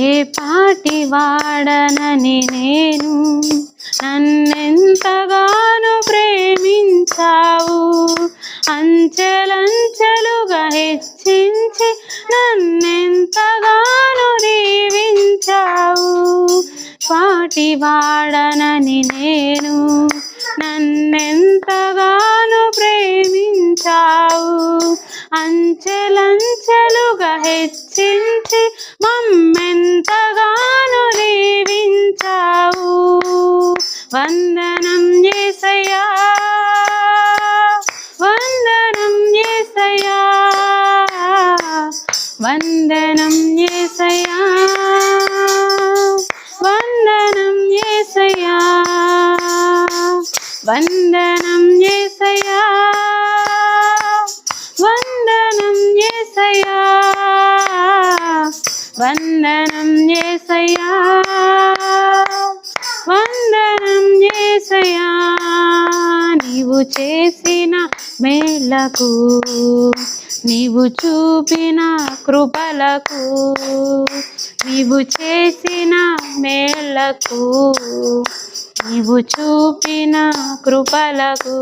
ఏ పాటి వాడనని నేను నన్నెంతగానో ప్రేమించావు, అంచెలంచెలుగా హెచ్చించి నన్నెంతగానో దీవించావు. పాటి వాడనని నేను నన్నెంతగానో ప్రేమించావు, అంచెలంచెలుగా హెచ్చించి మమ్మెంతగానో దీవించావు. వందనం యేసయ్యా, వందనం యేసయ్యా, వందనం యేసయ్యా, వందనం యేసయ్యా, వందనం యేసయ్యా, వందనం యేసయ్యా, వందనం యేసయ్యా, వందనం యేసయ్యా. నీవు చేసిన మేలకు, నీవు చూపిన కృపలకు, నీవు చేసిన మేలకు, నీవు చూపిన కృపలకు